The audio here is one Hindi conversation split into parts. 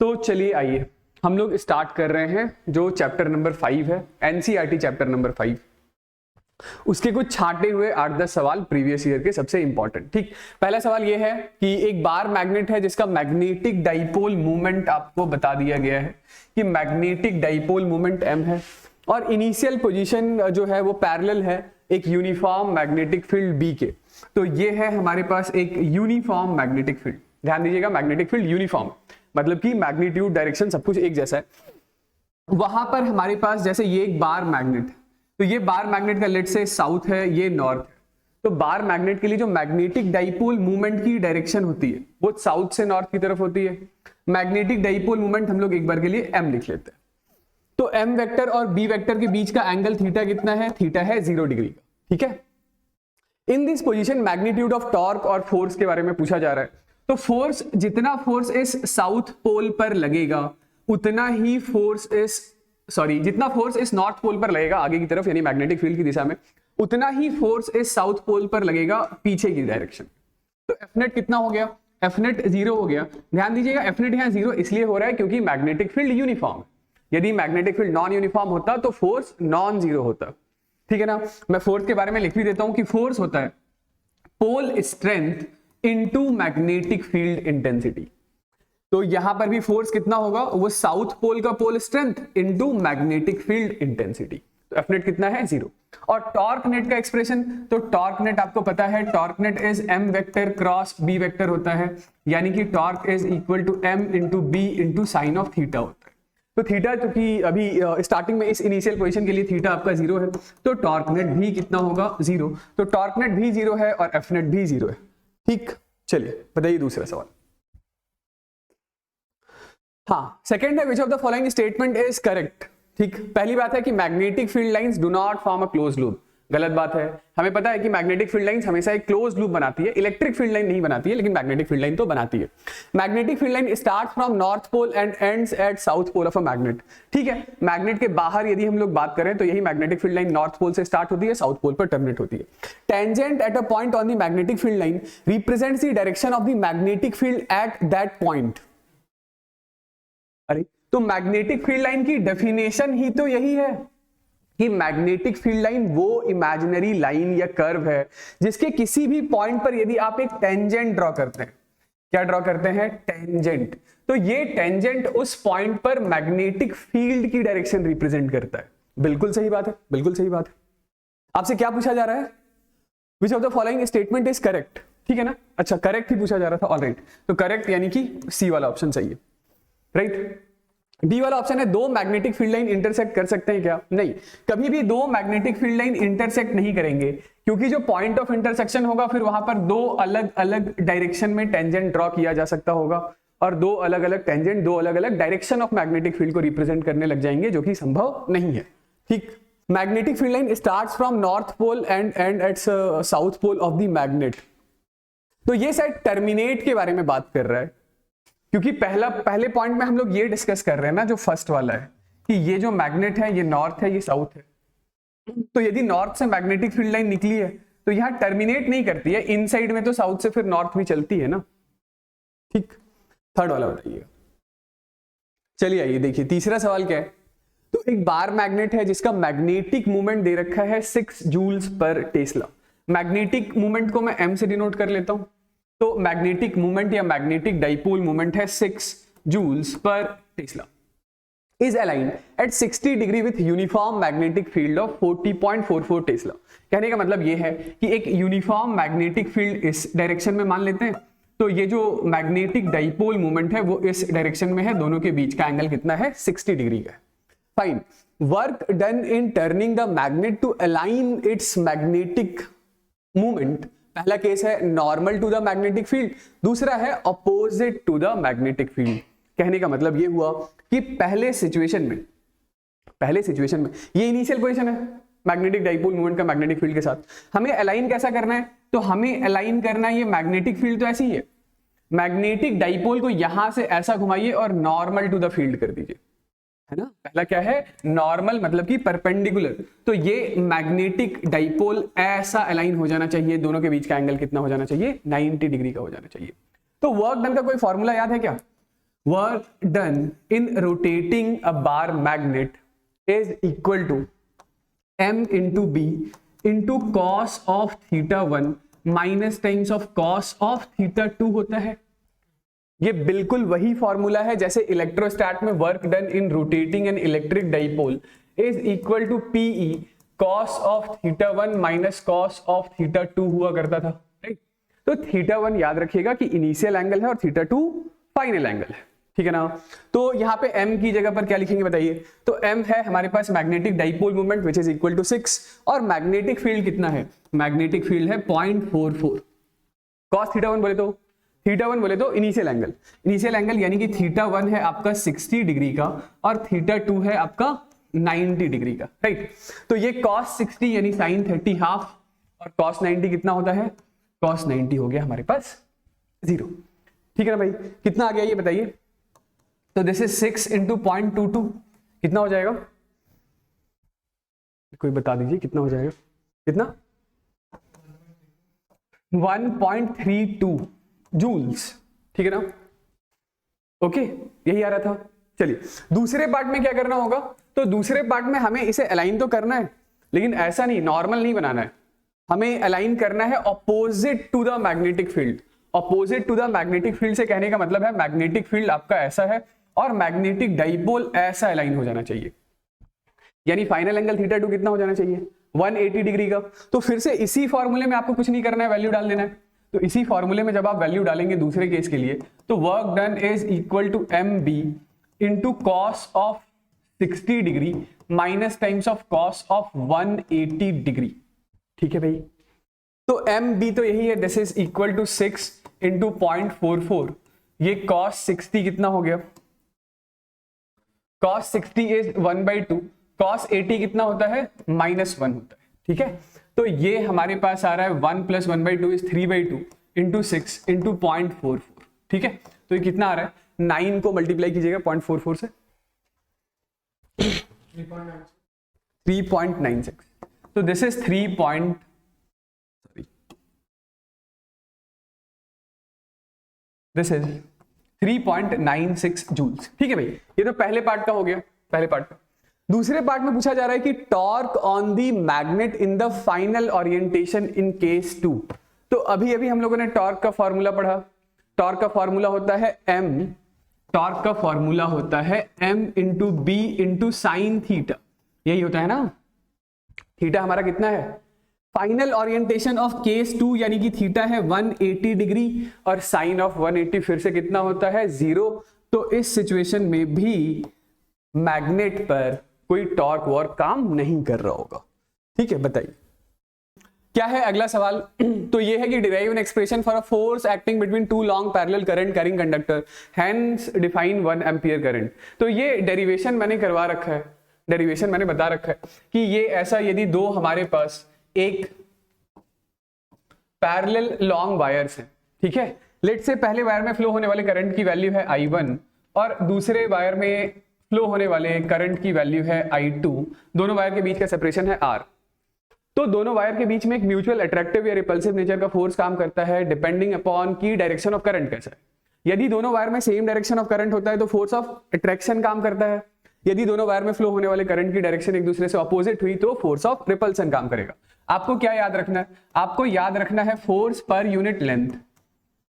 तो चलिए आइए हम लोग स्टार्ट कर रहे हैं जो चैप्टर नंबर 5 है, एनसीईआरटी चैप्टर नंबर 5। उसके कुछ छांटे हुए 8-10 सवाल प्रीवियस ईयर के सबसे इंपॉर्टेंट। ठीक, पहला सवाल यह है कि एक बार मैग्नेट है जिसका मैग्नेटिक डाइपोल मूवमेंट आपको बता दिया गया है कि मैग्नेटिक डाइपोल मूवमेंट m है और इनिशियल पोजीशन जो है वो पैरेलल है एक यूनिफॉर्म मैग्नेटिक फील्ड B के। तो ये है हमारे पास एक यूनिफॉर्म मैग्नेटिक फील्ड। ध्यान दीजिएगा, मैग्नेटिक फील्ड यूनिफॉर्म मतलब कि मैग्नीट्यूड डायरेक्शन सब कुछ एक जैसा है। वहां पर हमारे पास जैसे ये एक बार मैग्नेट है, तो ये बार मैग्नेट का लेट से साउथ है, ये नॉर्थ है। तो बार मैग्नेट के लिए जो मैग्नेटिक डाइपोल मूवमेंट की डायरेक्शन होती है वो साउथ से नॉर्थ की तरफ होती है। मैग्नेटिक डाइपोल मूवमेंट हम लोग एक बार के लिए m लिख लेते हैं। तो m वेक्टर और b वेक्टर के बीच का एंगल थीटा कितना है? थीटा है 0 डिग्री का। ठीक है, in this position magnitude of torque और फोर्स के बारे में पूछा जा रहा है। तो फोर्स, जितना फोर्स इस साउथ पोल पर लगेगा उतना ही फोर्स जितना फोर्स इस नॉर्थ पोल पर लगेगा आगे की तरफ यानी मैग्नेटिक फील्ड की दिशा में, उतना ही फोर्स इस साउथ पोल पर लगेगा पीछे की डायरेक्शन। तो एफ नेट कितना हो गया? एफ नेट 0 हो गया। ध्यान दीजिएगा, एफ नेट यहाँ 0 इसलिए हो रहा है क्योंकि मैग्नेटिक फील्ड यूनिफॉर्म है। यदि मैग्नेटिक फील्ड नॉन यूनिफॉर्म होता तो फोर्स नॉन जीरो होता। ठीक है ना, मैं फोर्स के बारे में लिख भी देता हूं कि फोर्स होता है pole strength into magnetic field intensity. तो यहां पर भी फोर्स कितना होगा? वो साउथ पोल का pole strength into magnetic field intensity. तो एफ नेट कितना है? 0। और टॉर्क नेट का एक्सप्रेशन, तो टॉर्क नेट आपको पता है, torque net is m vector cross b vector होता है, यानी कि torque is equal to m into b into sine of theta होता है। तो थीटा चूंकि अभी स्टार्टिंग में इस इनिशियल पोजीशन के लिए थीटा आपका 0 है, तो टॉर्क नेट भी कितना होगा? 0। तो टॉर्क नेट भी 0 है और एफ नेट भी 0 है। ठीक, चलिए बताइए दूसरा सवाल। हाँ, सेकंड है which of the following statement is correct. ठीक, पहली बात है कि magnetic field lines do not form a close loop. गलत बात है। हमें पता है कि मैग्नेटिक फील्ड लाइंस हमेशा एक क्लोज लूप बनाती है, इलेक्ट्रिक फील्ड लाइन नहीं बनाती है, लेकिन मैग्नेटिक फील्ड लाइन तो बनाती है। Magnetic field line start from north pole and ends at south pole of a magnet. ठीक है, मैग्नेट के बाहर यदि हम लोग बात करें तो यही magnetic field line north pole से स्टार्ट होती है, साउथ पोल पर टर्मिनेट होती है। Tangent at a point on the magnetic field line represents the direction of the magnetic field at that point. अरे, तो मैग्नेटिक फील्ड लाइन की डेफिनेशन ही तो यही है कि मैग्नेटिक फील्ड लाइन वो इमेजिनरी लाइन या कर्व है जिसके किसी भी पॉइंट पर यदि आप एक टेंजेंट ड्रॉ करते हैं। क्या ड्रॉ करते हैं? टेंजेंट। तो ये टेंजेंट उस पॉइंट पर मैग्नेटिक फील्ड की डायरेक्शन रिप्रेजेंट करता है। बिल्कुल सही बात है, बिल्कुल सही बात है। आपसे क्या पूछा जा रहा है? Which of the following statement is correct. ठीक है ना, अच्छा करेक्ट ही पूछा जा रहा था। ऑलराइट, तो करेक्ट यानी कि सी वाला ऑप्शन सही है। राइट, डी वाला ऑप्शन है दो मैग्नेटिक फील्ड लाइन इंटरसेक्ट कर सकते हैं क्या? नहीं, कभी भी दो मैग्नेटिक फील्ड लाइन इंटरसेक्ट नहीं करेंगे, क्योंकि जो पॉइंट ऑफ इंटरसेक्शन होगा फिर वहां पर दो अलग अलग डायरेक्शन में टेंजेंट ड्रॉ किया जा सकता होगा और दो अलग अलग टेंजेंट दो अलग अलग डायरेक्शन ऑफ मैग्नेटिक फील्ड को रिप्रेजेंट करने लग जाएंगे, जो कि संभव नहीं है। ठीक, magnetic field line starts from north pole and end at south pole of the magnet. तो ये शायद टर्मिनेट के बारे में बात कर रहा है, क्योंकि पहले पॉइंट में हम लोग ये डिस्कस कर रहे हैं ना, जो फर्स्ट वाला है कि ये जो मैग्नेट है ये नॉर्थ है, ये साउथ है। तो यदि नॉर्थ से मैग्नेटिक फील्ड लाइन निकली है तो यहां टर्मिनेट नहीं करती है, इनसाइड में तो साउथ से फिर नॉर्थ भी चलती है ना। ठीक, थर्ड वाला बताइएगा। चलिए आइए देखिए तीसरा सवाल क्या है। तो एक बार मैग्नेट है जिसका मैग्नेटिक मूवमेंट दे रखा है 6 joules per Tesla. Magnetic movement को मैं m से डिनोट कर लेता हूं। तो मैग्नेटिक मूवमेंट या मैग्नेटिक डाइपोल मूवमेंट है 6 joules per tesla, is aligned at 60 degree with uniform magnetic field of 40.44 tesla. कहने का मतलब यह है कि एक यूनिफॉर्म मैग्नेटिक फील्ड इस डायरेक्शन में मान लेते हैं, तो ये जो मैग्नेटिक डाइपोल मूवमेंट है वो इस डायरेक्शन में है, दोनों के बीच का एंगल कितना है? 60 डिग्री का है। Fine, work done in turning the magnet to align its magnetic movement. पहला केस है normal to the magnetic field, दूसरा है opposite to the magnetic field. कहने का मतलब ये हुआ कि पहले सिचुएशन में ये इनिशियल पोजीशन है मैग्नेटिक डाइपोल मूवमेंट का मैग्नेटिक फील्ड के साथ, हमें अलाइन कैसा करना है? तो हमें अलाइन करना है, ये मैग्नेटिक फील्ड तो ऐसी ही है, मैग्नेटिक डाइपोल को यहां से ऐसा घुमाइए और नॉर्मल टू द फील्ड कर दीजिए, है ना। पहला क्या है? नॉर्मल, मतलब कि परपेंडिकुलर। तो ये मैग्नेटिक डाइपोल ऐसा अलाइन हो जाना चाहिए, दोनों के बीच का एंगल कितना हो जाना चाहिए? 90 डिग्री का हो जाना चाहिए। तो वर्क डन का कोई फॉर्मूला याद है क्या? Work done in rotating a bar magnet is equal to m into B into cos of theta 1 minus times of cos of theta 2 होता है। ये बिल्कुल वही फॉर्मूला है जैसे इलेक्ट्रोस्टैट में work done in rotating an electric dipole is equal to P E cos of theta 1 minus cos of theta 2 हुआ करता था, राइट। तो थीटा 1 याद रखिएगा कि इनिशियल एंगल है और थीटा 2 फाइनल एंगल है, ठीक है ना। तो यहाँ पे m की जगह पर क्या लिखेंगे बताइए। तो m है हमारे पास magnetic dipole moment which is equal to 6 और मैग्नेटिक फील्ड कितना है, मैग्नेटिक फील्ड है 0.44। कॉस थीटा 1 बोले तो इनिशियल एंगल यानी कि थीटा 1 है आपका 60 डिग्री का और थीटा 2 है आपका 90 डिग्री का, राइट। तो ये cos 60 यानी sin 30 हाफ और cos 90 कितना होता है, cos 90 हो गया हमारे पास 0, ठीक है ना भाई। कितना आ गया ये बताइए। तो दिस इज 6 इंटू 0.22 कितना हो जाएगा, कोई बता दीजिए कितना हो जाएगा, कितना 1.32 जूल्स, ठीक है ना। ओके यही आ रहा था। चलिए दूसरे पार्ट में क्या करना होगा, तो दूसरे पार्ट में हमें इसे अलाइन तो करना है लेकिन ऐसा नहीं नॉर्मल नहीं बनाना है, हमें अलाइन करना है opposite to the magnetic field. Opposite to the magnetic field से कहने का मतलब है मैग्नेटिक फील्ड आपका ऐसा है और मैग्नेटिक डाइपोल ऐसा अलाइन हो जाना चाहिए, यानी फाइनल एंगल थीटा 2 कितना हो जाना चाहिए 180 डिग्री का। तो फिर से इसी फॉर्मूले में आपको कुछ नहीं करना है, वैल्यू डाल देना है। तो इसी फॉर्मूले में जब आप वैल्यू डालेंगे दूसरे केस के लिए तो work done is equal to M B into cos of 60 degree minus times of cos of 180 degree, ठीक है भाई। तो एम बी तो यही है, this is equal to 6 into 0.44। ये cos 60 कितना हो गया, cos 60 इज 1/2, cos 80 कितना होता है -1 होता है, ठीक है। तो ये हमारे पास आ रहा है 1 + 1/2 इज 3/2 इंटू 6 इंटू 0.44, ठीक है। तो ये कितना आ रहा है, 9 को मल्टीप्लाई कीजिएगा 0.44 से 3.96। तो दिस इज 3.96 जूल्स, ठीक है भाई। ये तो पहले पार्ट का हो गया, पहले पार्ट का। दूसरे पार्ट में पूछा जा रहा है कि torque on the magnet in the final orientation in case 2। तो अभी अभी हम लोगों ने टॉर्क का फॉर्मूला पढ़ा। टॉर्क का फॉर्मूला होता है m into B into sine theta, यही होता है ना। थीटा हमारा कितना है, फाइनल ओरिएंटेशन ऑफ केस 2 यानी कि थीटा है 180 डिग्री और साइन ऑफ 180 फिर से कितना होता है 0। तो इस सिचुएशन में भी मैग्नेट पर कोई टॉर्क वॉर्क काम नहीं कर रहा होगा, ठीक है। बताइए क्या है अगला सवाल। तो ये है कि derive an expression for a force acting between two long parallel current carrying conductor, hence define 1 ampere current. तो ये डेरिवेशन मैंने करवा रखा है, डेरिवेशन मैंने बता रखा है कि ये ऐसा यदि दो हमारे पास एक पैरेलल लॉन्ग वायर्स है, ठीक है। लेट से पहले वायर में फ्लो होने वाले करंट की वैल्यू है I1 और दूसरे वायर में फ्लो होने वाले करंट की वैल्यू है I2। दोनों वायर के बीच का सेपरेशन है R। तो दोनों वायर के बीच में एक म्यूचुअल अट्रैक्टिव या रिपल्सिव नेचर का फोर्स काम करता है डिपेंडिंग अपॉन की डायरेक्शन ऑफ करंट कैसा है। यदि दोनों वायर में सेम डायरेक्शन ऑफ करंट होता है तो फोर्स ऑफ अट्रैक्शन काम करता है। यदि दोनों वायर में फ्लो होने वाले करंट की डायरेक्शन एक दूसरे से ऑपोजिट हुई तो फोर्स ऑफ रिपल्सन काम करेगा। आपको क्या याद रखना है, आपको याद रखना है force per unit length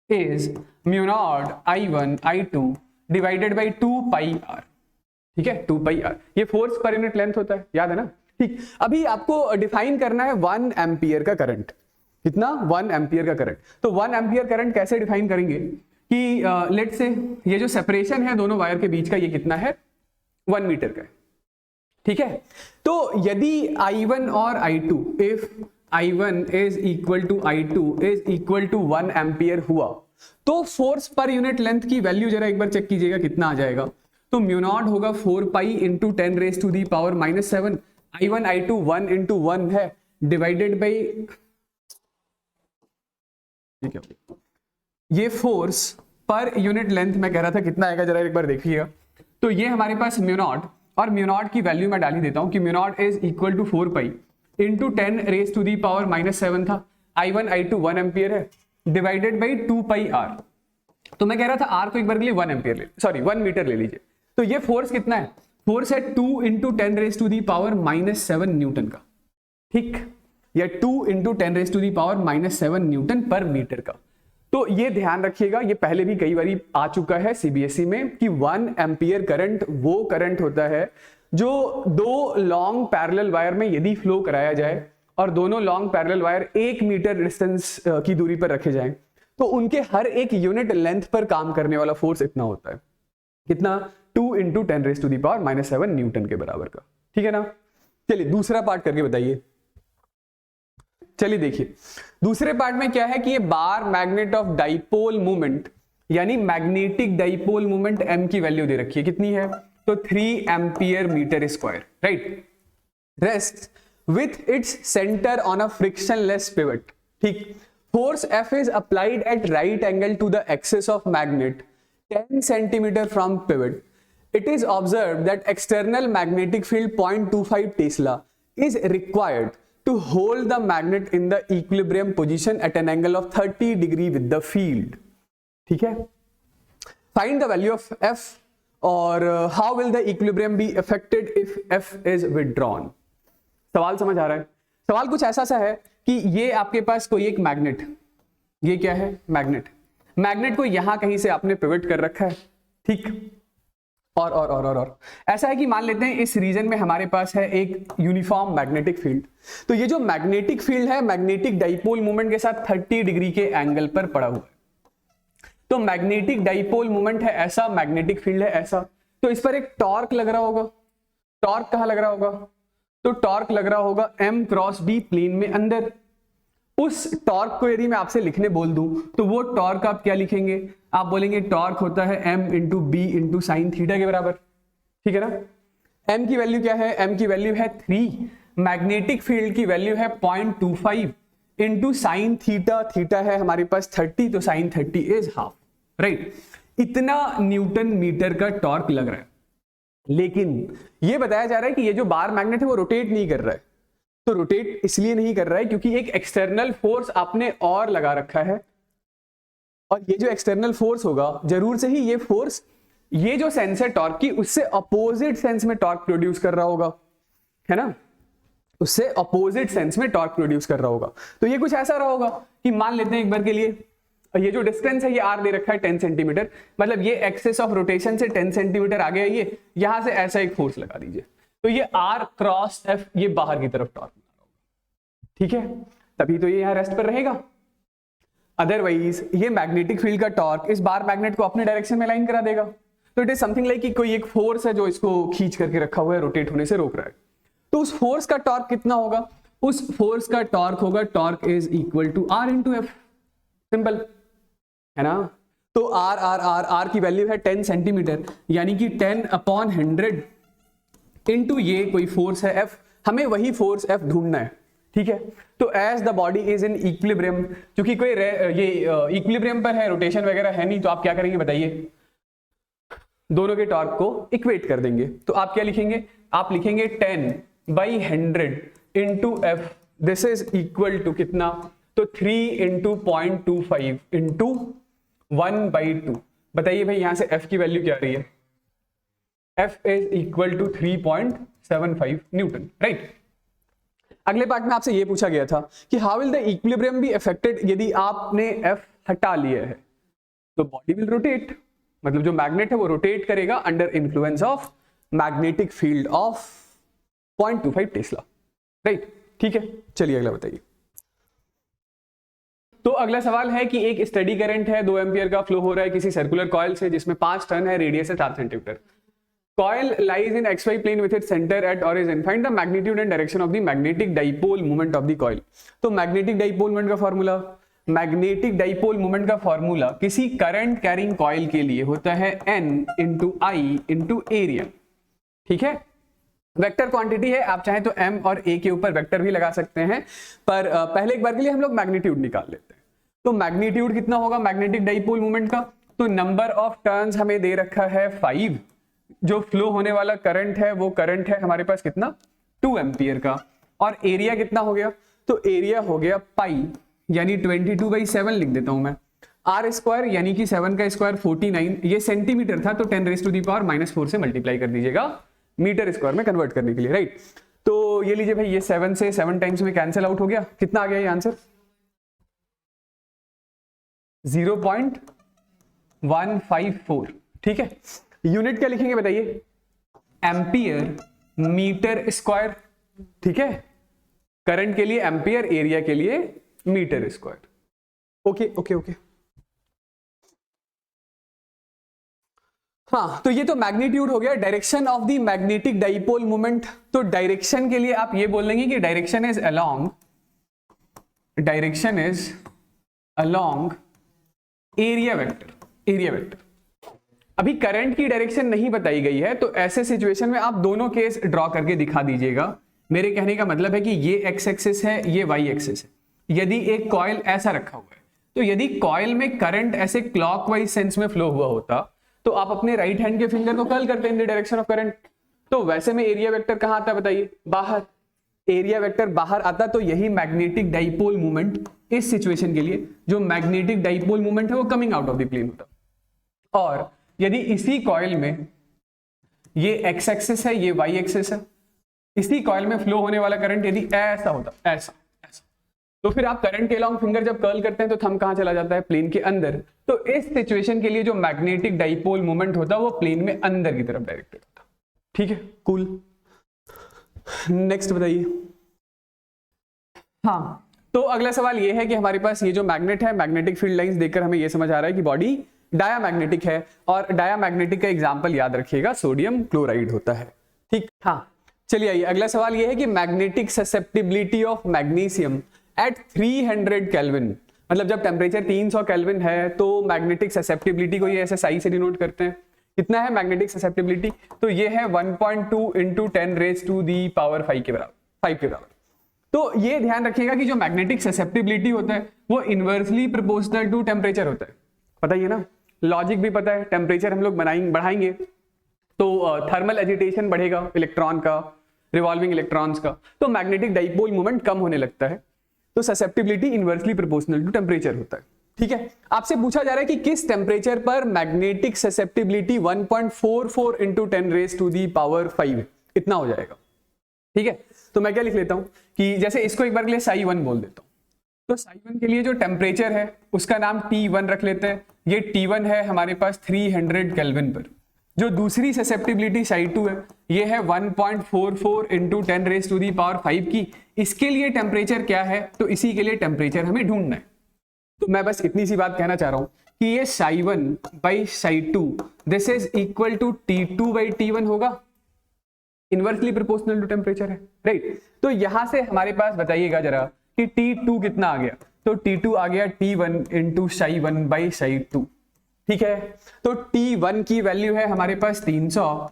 is mu naught I1 I2 divided by 2 pi r, ठीक है 2 पाई r। ये फोर्स पर यूनिट लेंथ होता है, याद है ना, ठीक। अभी आपको डिफाइन करना है 1 एम्पियर का करंट, कितना 1 एम्पियर का करंट। तो 1 एम्पियर करंट कैसे डिफाइन करेंगे कि लेट से ये जो सेपरेशन है दोनों वायर के बीच का ये कितना है 1 मीटर का है, ठीक है। तो यदि I1 और I2 if I1 is equal to I2 is equal to 1 ampere हुआ तो फोर्स पर यूनिट लेंथ की वैल्यू जरा एक बार चेक कीजिएगा कितना आ जाएगा। तो म्यू नॉट होगा 4 pi into 10 raise to the power -7। I1 I2 1 into 1 है डिवाइडेड बाई, ठीक है। ये फोर्स पर यूनिट लेंथ मैं कह रहा था कितना आएगा जरा एक बार देखिएगा। तो ये हमारे पास म्यू नॉट और म्यू नॉट की वैल्यू मैं डाल ही देता हूं कि mu naught is equal to 4 pi into 10 raise to the power -7 था। I1 I2 1 एम्पियर है डिवाइडेड बाई 2 पाई r। तो मैं कह रहा था आर को एक बार के लिए 1 मीटर ले लीजिए। तो ये फोर्स कितना है, फोर्स है 2 × 10⁻⁻7 न्यूटन का, ठीक, या 2 × 10⁻⁻7 न्यूटन पर मीटर का। तो ये ध्यान रखिएगा, ये पहले भी कई बार आ चुका है सीबीएसई में कि 1 एम्पियर करंट वो करंट होता है जो 2 लॉन्ग पैरेलल वायर में यदि फ्लो कराया जाए और दोनों long parallel wire 1 metre distance की दूरी पर रखे जाएं, तो उनके हर एक यूनिट लेंथ पर काम करने वाला फोर्स इतना होता है, कितना, 2 × 10⁻⁻7 न्यूटन के बराबर का, ठीक है ना। चलिए दूसरा पार्ट करके बताइए। चलिए देखिए दूसरे पार्ट में क्या है कि ये bar magnet of dipole movement यानी मैग्नेटिक डाइपोल मूवमेंट m की वैल्यू दे रखी है, कितनी है, तो 3 ampere metre square, right, rest with its centre on a frictionless pivot, ठीक। Force F is applied at right angle to the axis of magnet 10 centimeter from pivot. It is observed that external magnetic field 0.25 Tesla is required to hold the magnet in the equilibrium position at an angle of 30 degree with the field. ठीक है? Find the value of F or how will the equilibrium be affected if F is withdrawn. सवाल समझ आ रहा है? सवाल कुछ ऐसा सा है कि ये आपके पास कोई एक मैग्नेट, ये क्या है, मैग्नेट को यहां कहीं से आपने पिवट कर रखा है, ठीक, और ऐसा है कि मान लेते हैं इस रीजन में हमारे पास है एक यूनिफॉर्म मैग्नेटिक फील्ड। तो ये जो मैग्नेटिक फील्ड है मैग्नेटिक डाइपोल मोमेंट के साथ 30 डिग्री के एंगल पर पड़ा हुआ है। तो मैग्नेटिक डाइपोल मोमेंट है ऐसा, मैग्नेटिक फील्ड है ऐसा, तो इस पर एक टॉर्क लग रहा होगा। टॉर्क कहां लग रहा होगा, तो टॉर्क लग रहा होगा m क्रॉस b प्लेन में अंदर। उस टॉर्क को यदि मैं आपसे लिखने बोल दूं तो वो टॉर्क आप क्या लिखेंगे, आप बोलेंगे टॉर्क होता है m × b × sin थीटा के बराबर, ठीक है ना। m की वैल्यू क्या है, m की वैल्यू है 3, मैग्नेटिक फील्ड की वैल्यू है 0.25 × sin थीटा, थीटा है हमारे पास 30, तो sin 30 इज हाफ, राइट। इतना न्यूटन मीटर का टॉर्क लग रहा है। लेकिन ये बताया जा रहा है कि ये जो बार मैग्नेट है वो रोटेट नहीं कर रहा है। तो रोटेट इसलिए नहीं कर रहा है क्योंकि एक एक्सटर्नल फोर्स आपने और लगा रखा है, और ये जो एक्सटर्नल फोर्स होगा जरूर से ही ये फोर्स, ये जो सेंस है टॉर्क की उससे अपोजिट सेंस में टॉर्क प्रोड्यूस कर रहा होगा, है ना, उससे अपोजिट सेंस में टॉर्क प्रोड्यूस कर रहा होगा। तो ये कुछ ऐसा रहा होगा कि मान लेते हैं एक बार के लिए ये जो डिस्टेंस है ये r दे रखा है 10 सेंटीमीटर, मतलब ये एक्सिस ऑफ रोटेशन से 10 सेंटीमीटर आगे है, ये यहां से ऐसा एक फोर्स लगा दीजिए, तो ये r क्रॉस f ये बाहर की तरफ टॉर्क बना होगा, ठीक है, तभी तो ये यहां रेस्ट पर रहेगा। अदरवाइज ये मैग्नेटिक फील्ड का टॉर्क इस बार मैग्नेट को अपने डायरेक्शन में लाइन करा देगा। तो इट इज समथिंग लाइक कि कोई एक फोर्स है जो इसको खींच करके रखा हुआ है, रोटेट होने से रोक रहा है। तो उस फोर्स का टॉर्क कितना होगा, उस फोर्स का टॉर्क होगा, torque is equal to r × f, simple है ना। तो r की वैल्यू है 10 सेंटीमीटर, यानी कि 10/100 इंटू ये कोई फोर्स है F, हमें वही फोर्स F ढूंढना है, ठीक है। तो as the body is in equilibrium, क्योंकि कोई ये इक्विलिब्रियम पर है, रोटेशन वगैरह है नहीं, तो आप क्या करेंगे बताइए, दोनों के टॉर्क को इक्वेट कर देंगे। तो आप क्या लिखेंगे, आप लिखेंगे 10/100 into F, this is equal to कितना, तो 3 × 0.25 इंटू 1/2। बताइए भाई यहां से F की वैल्यू क्या आ रही है, F is equal to 3.75 newton, right. अगले पार्ट में आपसे यह पूछा गया था कि how will the equilibrium be affected, यदि आपने F हटा लिया है तो बॉडी विल रोटेट, मतलब जो मैग्नेट है वो रोटेट करेगा under influence of magnetic field of 0.25 Tesla, right, ठीक है। चलिए अगला बताइए। तो अगला सवाल है कि एक स्टेडी करंट है 2 एम्पियर का फ्लो हो रहा है किसी सर्कुलर कॉइल से जिसमें 5 टर्न है, रेडियस है 4 centimetre. Coil lies in XY plane with its centre at origin, find the magnitude and direction of the magnetic dipole moment of the coil. तो मैग्नेटिक डाइपोल मोमेंट का फॉर्मूला, मैग्नेटिक डाइपोल मोमेंट का फॉर्मूला किसी करंट कैरिंग कॉइल के लिए होता है N × I × एरिया, ठीक है। वेक्टर क्वांटिटी है, आप चाहें तो m और a के ऊपर वेक्टर भी लगा सकते हैं, पर पहले एक बार के लिए हम लोग मैग्नीट्यूड निकाल लेते हैं। तो मैग्नीट्यूड कितना होगा मैग्नेटिक डाइपोल मोमेंट का, तो नंबर ऑफ टर्न्स हमें दे रखा है 5, जो फ्लो होने वाला करंट है वो करंट है हमारे पास कितना 2 एम्पियर का, और एरिया कितना हो गया, तो एरिया हो गया पाई, यानी 22/7 लिख देता हूं मैं। आर स्क्वायर यानी कि 7 का स्क्वायर 49, ये सेंटीमीटर था तो 10⁻⁻⁴ से मल्टीप्लाई कर दीजिएगा मीटर स्क्वायर में कन्वर्ट करने के लिए, राइट। तो ये लीजिए भाई, ये 7 से 7 टाइम्स में कैंसिल आउट हो गया, कितना आ गया ये आंसर? 0.154, ठीक है। यूनिट क्या लिखेंगे बताइए? एम्पियर मीटर स्क्वायर, ठीक है। करंट के लिए एम्पियर, एरिया के लिए metre square. Okay okay okay. हाँ, तो ये तो मैग्नीट्यूड हो गया। Direction of the magnetic dipole moment, तो डायरेक्शन के लिए आप ये बोलेंगे कि direction is along area vector, area vector. अभी करंट की डायरेक्शन नहीं बताई गई है, तो ऐसे सिचुएशन में आप दोनों केस ड्रॉ करके दिखा दीजिएगा। मेरे कहने का मतलब है कि ये एक्स एक्सिस है, ये वाई एक्सिस है। यदि एक कॉइल ऐसा रखा हुआ है, तो यदि कॉइल में करंट ऐसे क्लॉकवाइज सेंस में फ्लो हुआ होता, तो आप अपने राइट हैंड के फिंगर को कर्ल करते हैं in the direction of current. तो वैसे में एरिया वेक्टर कहां आता है बताइए? बाहर। एरिया वेक्टर बाहर आता, तो यही मैग्नेटिक डाइपोल मूवमेंट इस सिचुएशन के लिए, जो मैग्नेटिक डाइपोल मूवमेंट है वो coming out of the plane होता। और यदि इसी कॉइल में ये एक्स एक्सिस है, ये वाई एक्सिस है, इसी कॉइल में फ्लो होने वाला करंट यदि ऐसा होता, ऐसा ऐसा, तो फिर आप करंट के अलोंग फिंगर जब कर्ल करते हैं तो थंब कहां चला जाता है? प्लेन के अंदर। तो इस सिचुएशन के लिए जो मैग्नेटिक डाइपोल मूवमेंट होता है वो प्लेन में अंदर की तरफ डायरेक्टेड होता। ठीक है, कूल। नेक्स्ट बताइए। हाँ, तो अगला सवाल ये है कि हमारे पास ये जो मैग्नेट है, मैग्नेटिक फील्ड लाइंस देखकर हमें ये समझ आ रहा है कि बॉडी डायामैग्नेटिक है, और डायामैग्नेटिक का एग्जांपल याद रखिएगा, सोडियम क्लोराइड होता है। ठीक, हाँ, चलिए आइए अगला सवाल ये है कि magnetic susceptibility of magnesium at 300 kelvin, मतलब जब टेम्परेचर 300 केल्विन है तो मैग्नेटिक ससेप्टिबिलिटी को ये ऐसे साई से डिनोट करते हैं। कितना है मैग्नेटिक ससेप्टिबिलिटी? तो ये है 1.2 इंटू 10⁻⁵ के बराबर, 5 के बराबर। तो ये ध्यान रखिएगा कि जो मैग्नेटिक ससेप्टिबिलिटी होता है वो इनवर्सली प्रोपोर्शनल टू टेम्परेचर होता है। पता ही है ना, लॉजिक भी पता है। टेम्परेचर हम लोग बढ़ाएंगे तो थर्मल एजिटेशन बढ़ेगा इलेक्ट्रॉन का, रिवॉल्विंग इलेक्ट्रॉन्स का, तो मैग्नेटिक डाइपोल मोमेंट कम होने लगता है। तो susceptibility inversely proportional to temperature होता है। ठीक है, आपसे पूछा जा रहा है कि किस टेम्परेचर पर मैग्नेटिक ससेप्टिबिलिटी 1.44 इंटू 10⁵ इतना हो जाएगा। ठीक है, तो मैं क्या लिख लेता हूं कि जैसे इसको एक बार के लिए ψ1 बोल देता हूं, तो ψ1 के लिए जो टेम्परेचर है उसका नाम T1 रख लेते हैं। ये T1 है हमारे पास 300 केल्विन पर। जो दूसरी ससेप्टिबिलिटी ψ2 है, ये है 1.44 इंटू 10⁵ की। इसके लिए टेम्परेचर क्या है? तो इसी के लिए टेम्परेचर हमें ढूंढना है। तो मैं बस इतनी सी बात कहना चाह रहा हूं कि ये ψ1 by ψ2 this is equal to T2 by T1 होगा, इनवर्सली प्रोपोर्शनल टू टेम्परेचर है, राइट। तो यहां से हमारे पास बताइएगा जरा कि T2 कितना आ गया? तो T2 आ गया T1 इंटू ψ1 बाई ψ2। ठीक है, तो T1 की वैल्यू है हमारे पास 300,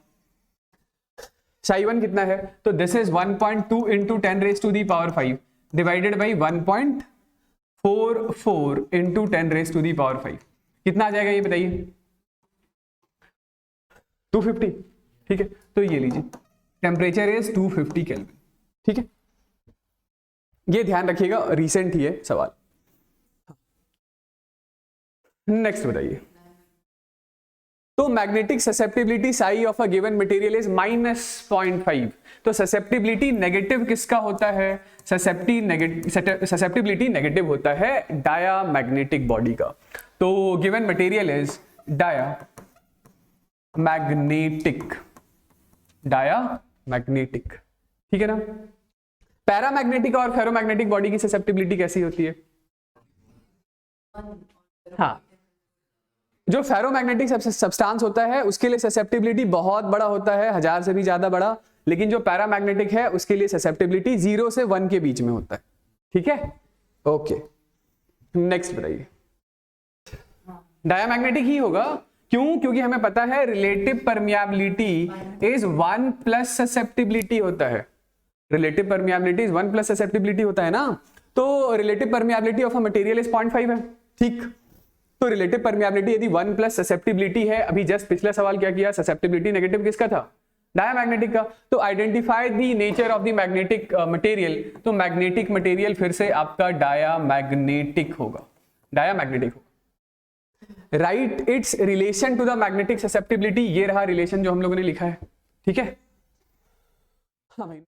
ψ1 कितना है? तो this is 1.2 into 10⁵ divided by 1.44 into 10⁵। कितना आ जाएगा ये बताइए? 250। ठीक है, तो ये लीजिए टेम्परेचर इज 250 केल्विन। ठीक है, ये ध्यान रखिएगा, रिसेंट ही है सवाल। नेक्स्ट बताइए। तो magnetic susceptibility sigh of a given material is -0.5। तो ससेप्टिबिलिटी नेगेटिव किसका होता है? ससेप्टिबिलिटी नेगेटिव होता है डायामैग्नेटिक बॉडी का। तो given material is diamagnetic, diamagnetic. ठीक है ना। पैरामैग्नेटिक और फेरोमैग्नेटिक बॉडी की ससेप्टिबिलिटी कैसी होती है? हाँ, जो फेरोमैग्नेटिक सब्सटेंस होता है उसके लिए ससेप्टिबिलिटी बहुत बड़ा होता है, 1000 से भी ज्यादा बड़ा। लेकिन जो पैरामैग्नेटिक है उसके लिए ससेप्टिबिलिटी 0 से 1 के बीच में होता है। ठीक है, ओके। नेक्स्ट बताइए। डायामैग्नेटिक ही होगा, क्यों? क्योंकि हमें पता है relative permeability is 1 plus susceptibility होता है। Relative permeability is 1 plus susceptibility होता है ना। तो relative permeability of a material is 0.5 है। ठीक, तो रिलेटिव परमियाबिलिटी यदि 1 प्लस ससेप्टिबिलिटी है, अभी जस्ट पिछला सवाल क्या किया? ससेप्टिबिलिटी नेगेटिव किसका था? डायामैग्नेटिक का। तो identify the nature of the magnetic material. तो मैग्नेटिक मटेरियल फिर से आपका डायामैग्नेटिक होगा, डायामैग्नेटिक होगा। Right its relation to the magnetic susceptibility, ये रहा रिलेशन जो हम लोगों ने लिखा है, ठीक है। हाँ भाई,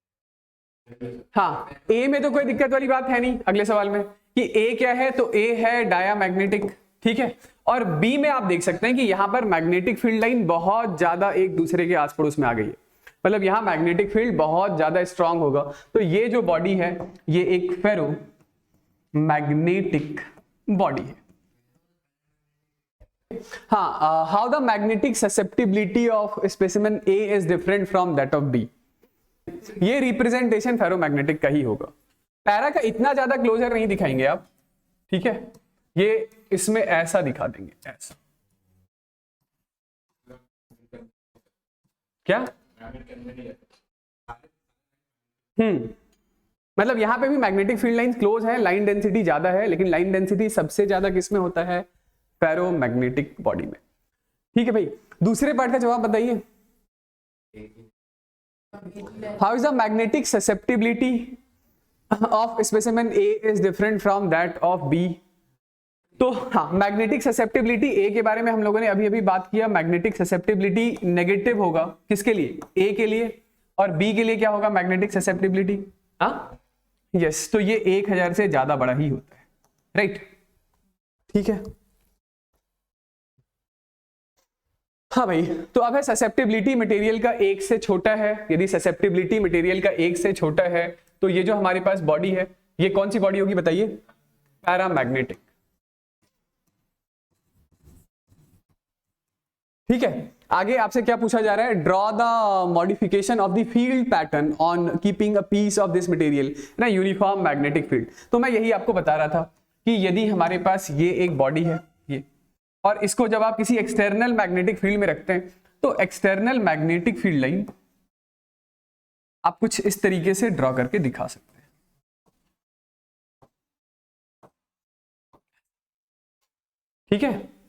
हाँ ए में तो कोई दिक्कत वाली बात है नहीं अगले सवाल में कि ए क्या है, तो ए है डायामैग्नेटिक, ठीक है। और बी में आप देख सकते हैं कि यहां पर मैग्नेटिक फील्ड लाइन बहुत ज्यादा एक दूसरे के आस पड़ोस में आ गई है, मतलब यहां मैग्नेटिक फील्ड बहुत ज्यादा स्ट्रांग होगा। तो ये जो बॉडी है ये एक फेरो मैग्नेटिक बॉडी है। हाँ, how the magnetic susceptibility of specimen A is different from that of B, ये रिप्रेजेंटेशन फेरोमैग्नेटिक का ही होगा। पैरा का इतना ज्यादा क्लोजर नहीं दिखाएंगे आप, ठीक है, ये इसमें ऐसा दिखा देंगे, ऐसा क्या, मतलब यहां पे भी मैग्नेटिक फील्ड लाइन क्लोज है, लाइन डेंसिटी ज्यादा है, लेकिन लाइन डेंसिटी सबसे ज्यादा किस में होता है, फेरोमैग्नेटिक बॉडी में, ठीक है भाई। दूसरे पार्ट का जवाब बताइए, how is the magnetic susceptibility of specimen A is different from that of B. तो हाँ, मैग्नेटिक ससेप्टिबिलिटी ए के बारे में हम लोगों ने अभी अभी बात किया, मैग्नेटिक ससेप्टिबिलिटी नेगेटिव होगा किसके लिए, ए के लिए, और बी के लिए क्या होगा मैग्नेटिक ससेप्टिबिलिटी, हाँ यस, तो ये 1000 से ज्यादा बड़ा ही होता है, राइट, ठीक है। हाँ भाई, तो अब है ससेप्टिबिलिटी मटेरियल का 1 से छोटा है, यदि ससेप्टिबिलिटी मटेरियल का 1 से छोटा है तो ये जो हमारे पास बॉडी है ये कौन सी बॉडी होगी बताइए, पैरामैग्नेटिक, ठीक है। आगे आपसे क्या पूछा जा रहा है, draw the modification of the field pattern on keeping a piece of this material ना यूनिफॉर्म मैग्नेटिक फील्ड। तो मैं यही आपको बता रहा था कि यदि हमारे पास ये एक बॉडी है ये, और इसको जब आप किसी एक्सटर्नल मैग्नेटिक फील्ड में रखते हैं तो एक्सटर्नल मैग्नेटिक फील्ड लाइन आप कुछ इस तरीके से ड्रॉ करके दिखा सकते हैं, ठीक है।